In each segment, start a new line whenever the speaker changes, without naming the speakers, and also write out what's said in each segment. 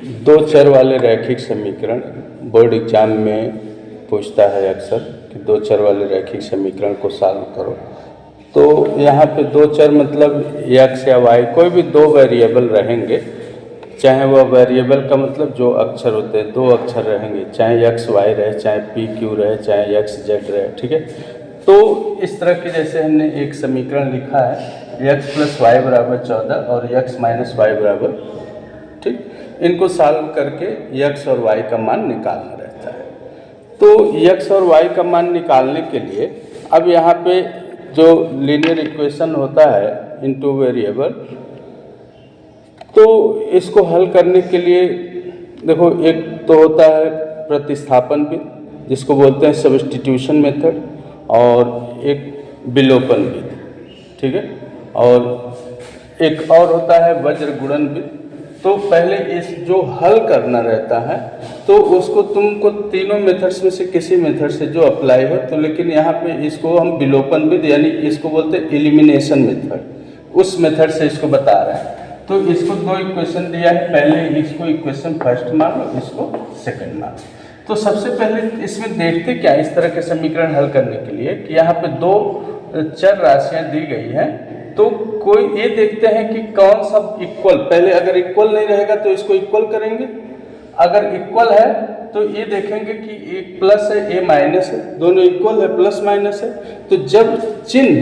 दो चर वाले रैखिक समीकरण बोर्ड एग्जाम में पूछता है अक्सर कि दो चर वाले रैखिक समीकरण को सॉल्व करो। तो यहाँ पे दो चर मतलब x या y, कोई भी दो वेरिएबल रहेंगे, चाहे वह वेरिएबल का मतलब जो अक्षर होते हैं, दो अक्षर रहेंगे, चाहे x y रहे, चाहे p q रहे, चाहे x z रहे, ठीक है। तो इस तरह के जैसे हमने एक समीकरण लिखा है x + y = 14 और x - y बराबर, ठीक, इनको सॉल्व करके x और y का मान निकालना रहता है। तो x और y का मान निकालने के लिए अब यहाँ पे जो लीनियर इक्वेशन होता है इनटू वेरिएबल, तो इसको हल करने के लिए देखो, एक तो होता है प्रतिस्थापन विधि जिसको बोलते हैं सब्स्टिट्यूशन मेथड, और एक विलोपन विधि, ठीक है, और एक और होता है वज्र गुणन विधि। तो पहले इस जो हल करना रहता है तो उसको तुमको तीनों मेथड्स में से किसी मेथड से जो अप्लाई हो, तो लेकिन यहाँ पे इसको हम विलोपन विधि यानी इसको बोलते हैं एलिमिनेशन मेथड, उस मेथड से इसको बता रहे हैं। तो इसको दो इक्वेशन दिया है, पहले इसको इक्वेशन फर्स्ट मान लो, इसको सेकंड मान लो। तो सबसे पहले इसमें देखते क्या इस तरह के समीकरण हल करने के लिए कि यहाँ पे दो चर राशियाँ दी गई हैं, तो कोई ये देखते हैं कि कौन सा इक्वल, पहले अगर इक्वल नहीं रहेगा तो इसको इक्वल करेंगे, अगर इक्वल है तो ये देखेंगे कि एक प्लस है ए माइनस है, दोनों इक्वल है, प्लस माइनस है। तो जब चिन्ह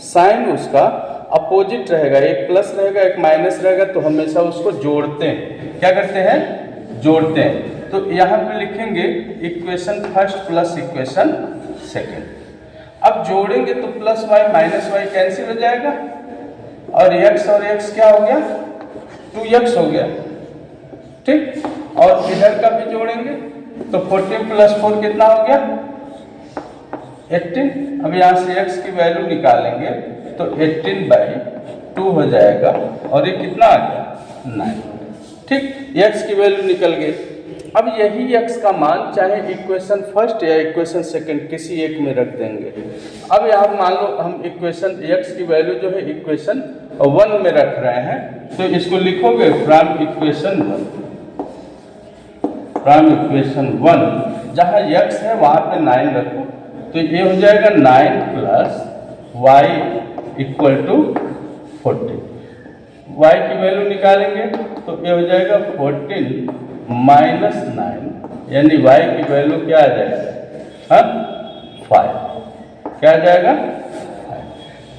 साइन उसका अपोजिट रहेगा, एक प्लस रहेगा एक माइनस रहेगा, तो हमेशा उसको जोड़ते हैं। क्या करते हैं? जोड़ते हैं। तो यहाँ पे लिखेंगे equation first plus equation second. अब जोड़ेंगे तो plus Y minus Y cancel हो जाएगा, और x और x क्या हो गया? 2x हो गया, ठीक। और इधर का भी जोड़ेंगे तो 14 + 4 कितना हो गया? 18। अब यहाँ से x की वैल्यू निकालेंगे तो 18/2 हो जाएगा, और ये कितना आ गया? 9, ठीक। x की वैल्यू निकल गई। अब यही x का मान चाहे इक्वेशन फर्स्ट या इक्वेशन सेकंड किसी एक में रख देंगे। अब यहाँ मान लो हम इक्वेशन x की वैल्यू जो है इक्वेशन 1 में रख रहे हैं, तो इसको लिखोगे फ्रॉम इक्वेशन 1, जहाँ x है वहाँ पे 9 रखो, तो ये हो जाएगा 9 + y = 40। y की वैल्यू निकालेंगे तो ये हो जाएगा 14 - 9, यानी y की वैल्यू क्या आ जाएगा? 5। क्या आ जाएगा? 5।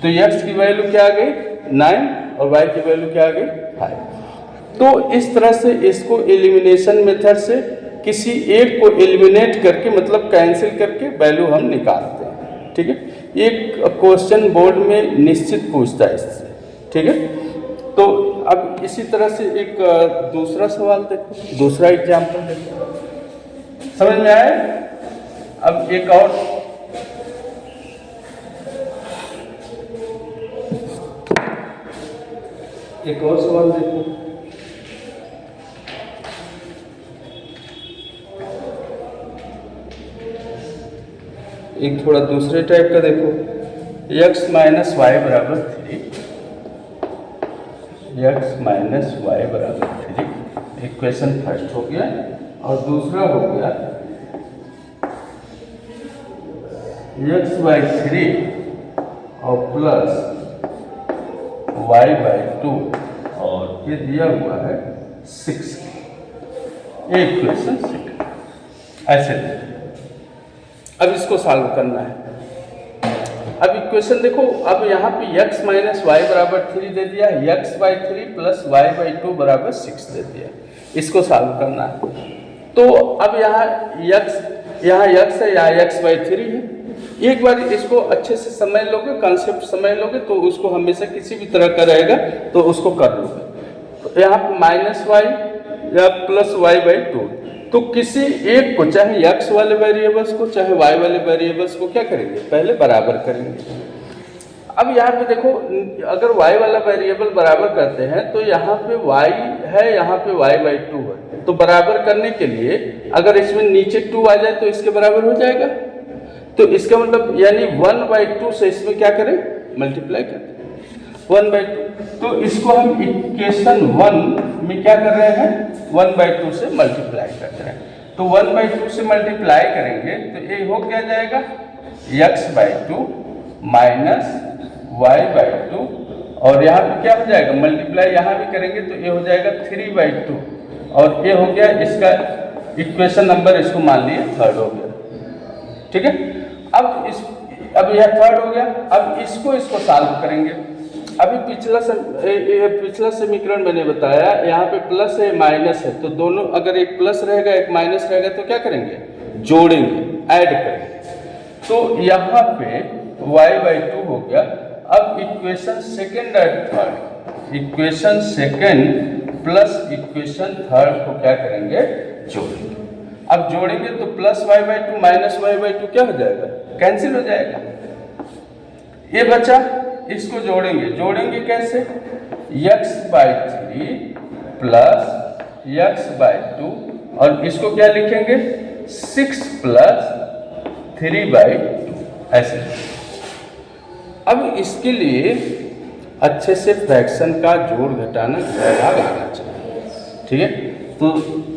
तो x की वैल्यू क्या आ गई? 9, और y की वैल्यू क्या आ गई? 5। तो इस तरह से इसको एलिमिनेशन मेथड से किसी एक को एलिमिनेट करके मतलब कैंसिल करके वैल्यू हम निकालते हैं, ठीक है। एक क्वेश्चन बोर्ड में निश्चित पूछता है इससे, ठीक है। तो अब इसी तरह से एक दूसरा सवाल देखो, दूसरा एग्जाम्पल देखो, समझ में आया? अब एक और सवाल देखो। एक थोड़ा दूसरे टाइप का देखो, x - y = 3, x - y = 3, equation first हो गया, और दूसरा हो गया x/3 और प्लस y/2, और ये दिया हुआ है 6, इक्वेशन सेकंड। ऐसे अब इसको सॉल्व करना है। अब इक्वेशन देखो, अब यहाँ पे x - y = 3 दे दिया, x/3 + y/2 = 6 दे दिया, इसको सॉल्व करना है। तो अब यहाँ x है, यहाँ x/3 है। एक बार इसको अच्छे से समझ लोगे, कॉन्सेप्ट समझ लोगे, तो उसको हमेशा किसी भी तरह का रहेगा तो उसको कर लोगे। तो यहाँ पे -y या +y/2, तो किसी एक को, चाहे x वाले वेरिएबल्स को चाहे y वाले वेरिएबल्स को क्या करेंगे? पहले बराबर करेंगे। अब यहाँ पे देखो, अगर y वाला वेरिएबल बराबर करते हैं तो यहाँ पे y है, यहाँ पे y/2 है, तो बराबर करने के लिए अगर इसमें नीचे 2 आ जाए तो इसके बराबर हो जाएगा। तो इसका मतलब यानी 1/2 से इसमें क्या करें? मल्टीप्लाई करें 1/2। तो इसको हम इक्वेशन 1 में क्या कर रहे हैं 1/2 से मल्टीप्लाई कर रहे हैं। तो 1/2 से मल्टीप्लाई करेंगे तो ये हो क्या जाएगा x/2 माइनस y/2 और यहाँ पे क्या हो जाएगा मल्टीप्लाई यहाँ भी करेंगे तो ये हो जाएगा 3/2 और ये हो गया इसका इक्वेशन नंबर, इसको मान लिए थर्ड हो गया। ठीक है, अब यह थर्ड हो गया। अब इसको सॉल्व करेंगे। अभी पिछला समीकरण मैंने बताया यहाँ पे प्लस है माइनस है, तो दोनों अगर एक प्लस रहेगा एक माइनस रहेगा तो क्या करेंगे जोड़ेंगे, ऐड करेंगे। तो यहाँ पे y/2 हो गया। अब इक्वेशन सेकेंड और third, equation second plus equation third को क्या करेंगे जोड़ेंगे। अब जोड़ेंगे तो प्लस y/2 माइनस y/2 क्या हो जाएगा कैंसिल हो जाएगा। ये बचा, इसको जोड़ेंगे कैसे x/3 प्लस x/2 और इसको क्या लिखेंगे 6 प्लस 3/2 ऐसे। अब इसके लिए अच्छे से फ्रैक्शन का जोड़ घटाना भाग आना चाहिए। ठीक है, तो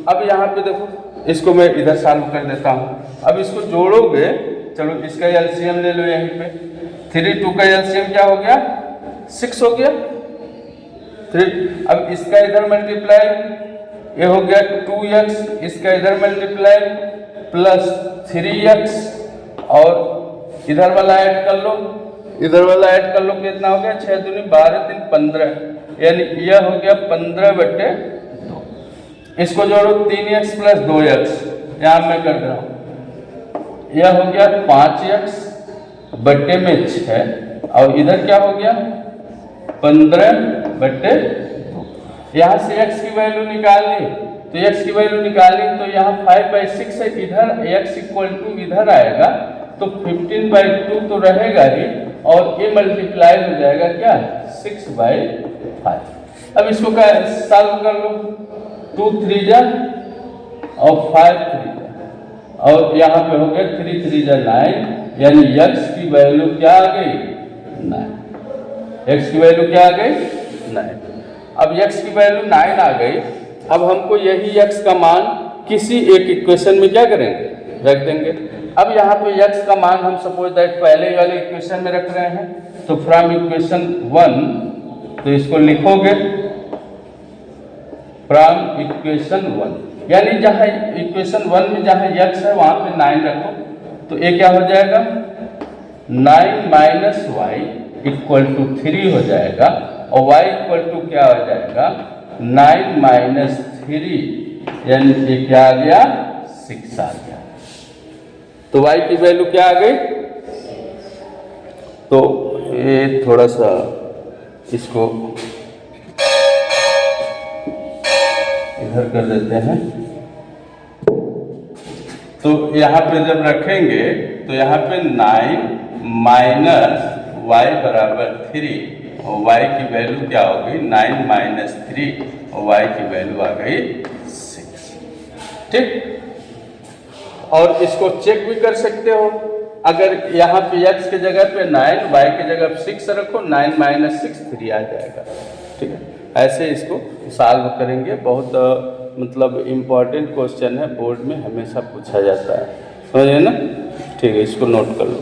अब यहाँ पे देखो इसको मैं इधर सॉल्व कर देता हूँ। अब इसको जोड़ोगे, चलो इसका एलसीएम ले लो यहीं पे। 3 2 का एलसीएम क्या हो गया 6 हो गया 3। अब इसका इधर मल्टीप्लाई, ये हो गया 2x, इसका इधर मल्टीप्लाई प्लस 3x और इधर वाला ऐड कर लो, कितना हो गया 6 दूनी 12 3 15, यानी यह हो गया 15/2। इसको जोड़ो 3x प्लस 2x, यहाँ मैं कर रहा हूँ, यह हो गया 5x बट्टे में 6 और इधर क्या हो गया 15/2। यहाँ से x की वैल्यू निकालनी, तो x की वैल्यू निकालनी तो यहाँ 5/6 है, इधर x इक्वल टू इधर आएगा तो 15/2 तो रहेगा ही और ये मल्टीप्लाई हो जाएगा क्या 6/5। अब इसको क्या सॉल्व कर लो, 2 3 जा और 5 3 जा और यहाँ पे हो गया 3 3 जा 9, यानी x की वैल्यू क्या आ गई 9। x की वैल्यू क्या आ गई 9। अब x की वैल्यू 9 आ गई। अब हमको यही x का मान किसी एक इक्वेशन में क्या करेंगे रख देंगे। अब यहाँ पे x का मान हम सपोज दैट पहले वाले इक्वेशन में रख रहे हैं, तो फ्रॉम इक्वेशन 1, तो इसको लिखोगे फ्रॉम इक्वेशन 1, यानी जहाँ इक्वेशन 1 में जहाँ x है वहाँ पे 9 रखो, तो ये क्या हो जाएगा 9 माइनस y इक्वल टू 3 हो जाएगा और y इक्वल टू क्या हो जाएगा 9 माइनस 3, यानी ये क्या आ गया 6 आ गया। तो y की वैल्यू क्या आ गई, तो ये थोड़ा सा इसको इधर कर देते हैं। तो यहाँ पे जब रखेंगे तो यहाँ पे 9 माइनस y बराबर 3 और y की वैल्यू क्या हो गई 9 माइनस 3 और y की वैल्यू आ गई 6। ठीक, और इसको चेक भी कर सकते हो, अगर यहाँ पे x के जगह पे 9 y के जगह पे 6 रखो, 9 माइनस 6 3 आ जाएगा। ठीक है, ऐसे इसको सॉल्व करेंगे। बहुत मतलब इम्पॉर्टेंट क्वेश्चन है, बोर्ड में हमेशा पूछा जाता है, समझे ना। ठीक है, इसको नोट कर लो।